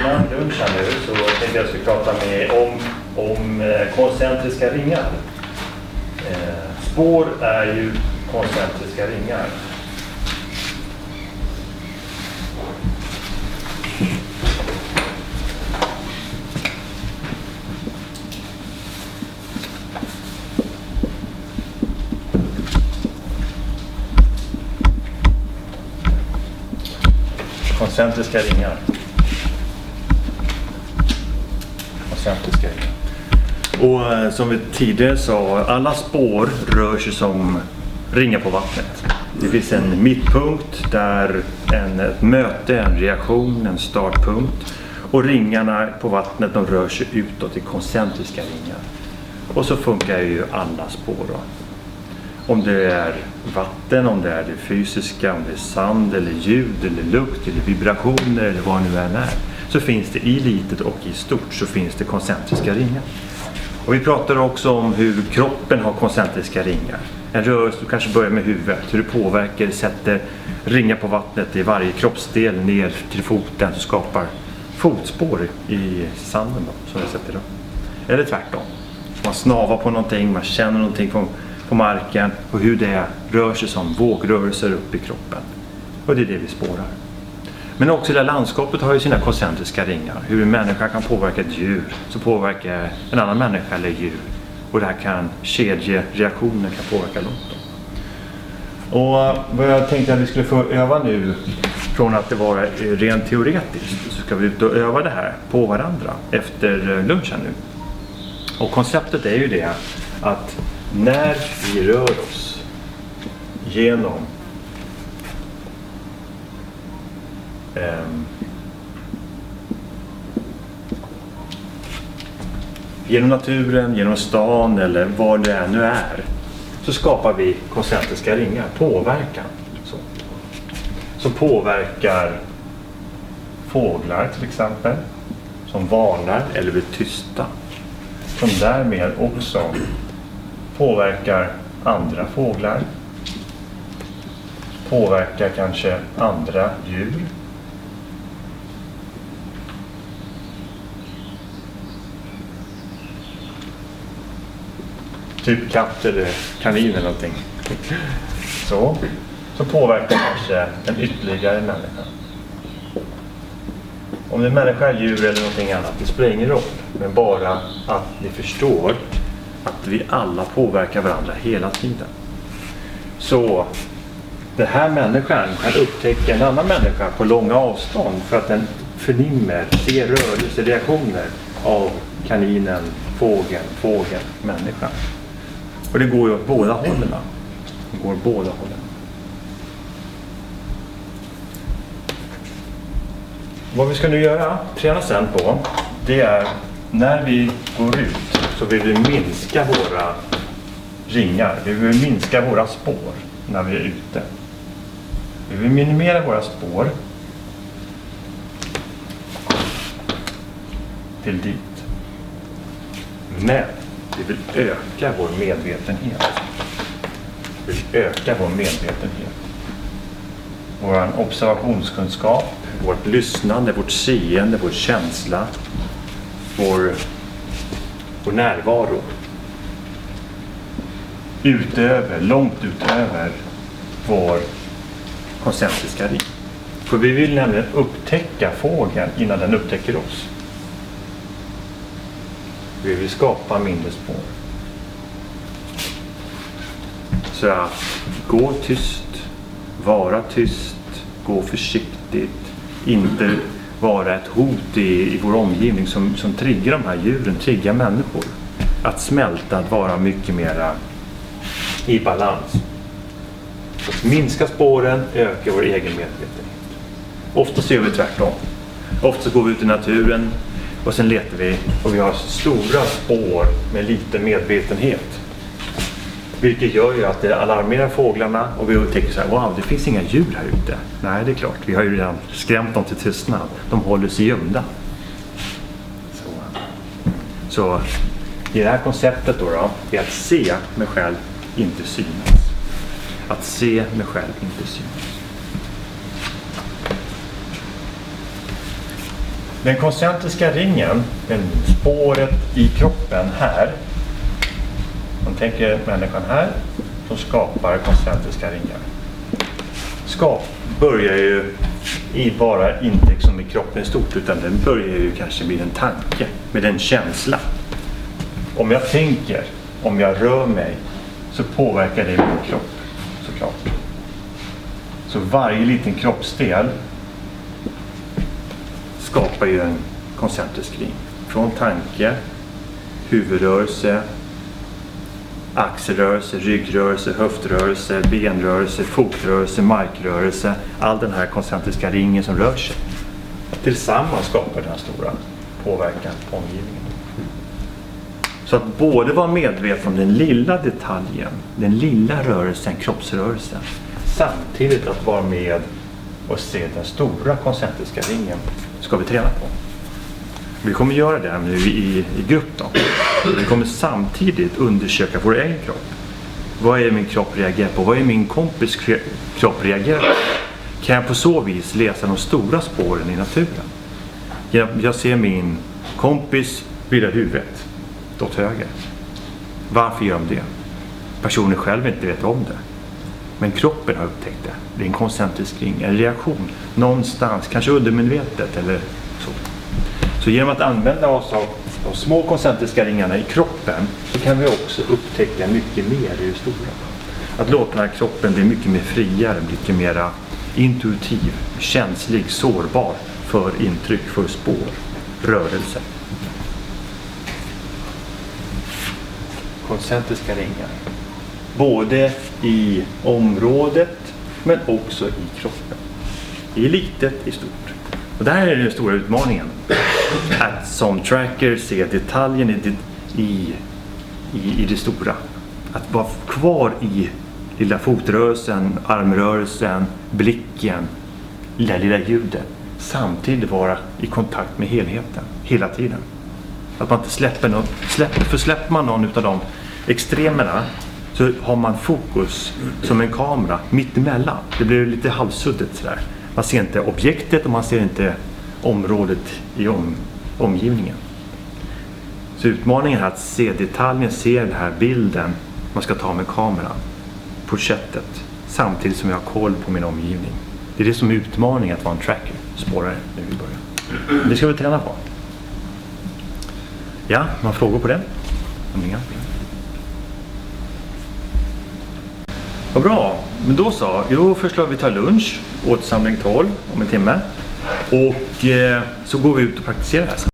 innan lunch här nu så tänkte jag skulle prata med om koncentriska ringar. Spår är ju koncentriska ringar. Koncentriska ringar. Koncentriska ringar. Och som vi tidigare sa, alla spår rör sig som ringar på vattnet. Det finns en mittpunkt där ett möte, en reaktion, en startpunkt. Och ringarna på vattnet, de rör sig utåt i koncentriska ringar. Och så funkar ju alla spår då. Om det är vatten, om det är det fysiska, om det är sand eller ljud eller lukt eller vibrationer eller vad det nu än är. Så finns det i litet och i stort så finns det koncentriska ringar. Och vi pratar också om hur kroppen har koncentriska ringar. En rörelse, du kanske börjar med huvudet, hur det påverkar, sätter ringar på vattnet i varje kroppsdel ner till foten, så skapar fotspår i sanden då, som vi sett idag. Eller tvärtom. Man snavar på någonting, man känner någonting på marken och hur det rör sig som vågrörelser upp i kroppen. Och det är det vi spårar. Men också det här landskapet har ju sina koncentriska ringar. Hur en människa kan påverka ett djur så påverkar en annan människa eller djur. Och det här kan kedjereaktioner kan påverka långt. Och vad jag tänkte att vi skulle få öva nu, från att det var rent teoretiskt, så ska vi ut och öva det här på varandra efter lunchen nu. Och konceptet är ju det att när vi rör oss genom genom naturen, genom stan eller vad det nu är, så skapar vi koncentriska ringar, påverkan. Som påverkar fåglar till exempel, som varnar eller blir tysta. Som därmed också påverkar andra fåglar. Påverkar kanske andra djur. Typ katt eller kanin eller någonting. Så påverkar kanske en ytterligare människa. Om det är människa, djur eller någonting annat, det spelar ingen roll. Men bara att ni förstår att vi alla påverkar varandra hela tiden. Så den här människan kan upptäcka en annan människa på långa avstånd för att den förnimmer, ser rörelsereaktioner av kaninen, fågeln, människan. Och det går ju åt båda hållen. Det går båda hållen. Vad vi ska nu göra, träna sen på, det är när vi går ut så vill vi minska våra ringar. Vi vill minska våra spår när vi är ute. Vi vill minimera våra spår till dit. Men vi vill öka vår medvetenhet. Vi vill öka vår medvetenhet. Vår observationskunskap, vårt lyssnande, vårt seende, vår känsla, vår närvaro. Långt utöver vår koncentriska ring. För vi vill nämligen upptäcka fågeln innan den upptäcker oss. Vi vill skapa mindre spår. Så att gå tyst, vara tyst, gå försiktigt, inte vara ett hot i vår omgivning som triggar de här djuren, triggar människor. Att smälta, att vara mycket mera i balans. Att minska spåren, öka vår egen medvetenhet. Ofta ser vi tvärtom. Ofta går vi ut i naturen och sen letar vi och vi har stora spår med liten medvetenhet. Vilket gör ju att det alarmerar fåglarna och vi upptäcker så här: wow, det finns inga djur här ute. Nej, det är klart. Vi har ju redan skrämt dem till tystnad. De håller sig gömda. Så i det här konceptet då är att se mig själv, inte synas. Att se mig själv, inte synas. Den koncentriska ringen, spåret i kroppen här. Man tänker människan här som skapar koncentriska ringar. Börjar ju bara inte liksom i kroppen i stort, utan den börjar ju kanske med en tanke, med en känsla. Om jag tänker, om jag rör mig, så påverkar det min kropp, såklart. Så varje liten kroppsdel skapar ju en koncentrisk ring. Från tanke, huvudrörelse, axelrörelse, ryggrörelse, höftrörelse, benrörelse, fotrörelse, markrörelse. All den här koncentriska ringen som rör sig. Tillsammans skapar den här stora påverkan på omgivningen. Så att både vara medveten om den lilla detaljen, den lilla rörelsen, kroppsrörelsen. Samtidigt att vara med och se den stora koncentriska ringen ska vi träna på. Vi kommer göra det nu i grupp då. Vi kommer samtidigt undersöka vår egen kropp. Vad är min kropp reagerar på? Vad är min kompis kropp reagerar på? Kan jag på så vis läsa de stora spåren i naturen? Jag ser min kompis vrida huvudet åt höger. Varför gör de det? Personen själv inte vet om det. Men kroppen har upptäckt det. Det är en koncentrisk ring, en reaktion. Någonstans, kanske undermedvetet eller så. Så genom att använda oss av de små koncentriska ringarna i kroppen så kan vi också upptäcka mycket mer i det stora. Att låta den här kroppen bli mycket mer friare, mycket mer intuitiv, känslig, sårbar för intryck, för spår, rörelse. Koncentriska ringar. Både i området men också i kroppen. I litet, i stort. Och där är den stora utmaningen. Att som tracker se detaljen i det stora. Att vara kvar i lilla fotrörelsen, armrörelsen, blicken, lilla ljudet. Samtidigt vara i kontakt med helheten hela tiden. Att man inte släpper något. För släpper man någon av de extremerna så har man fokus som en kamera mitt emellan. Det blir lite halvsuddigt sådär. Man ser inte objektet och man ser inte området i omgivningen. Så utmaningen är att se detaljen, se den här bilden man ska ta med kameran på sättet samtidigt som jag har koll på min omgivning. Det är det som är utmaningen att vara en tracker, spårare nu i början. Det ska vi träna på. Ja, man frågar på det? Vad bra, men då föreslår vi ta lunch, återsamling 12 om en timme och så går vi ut och praktiserar här sen.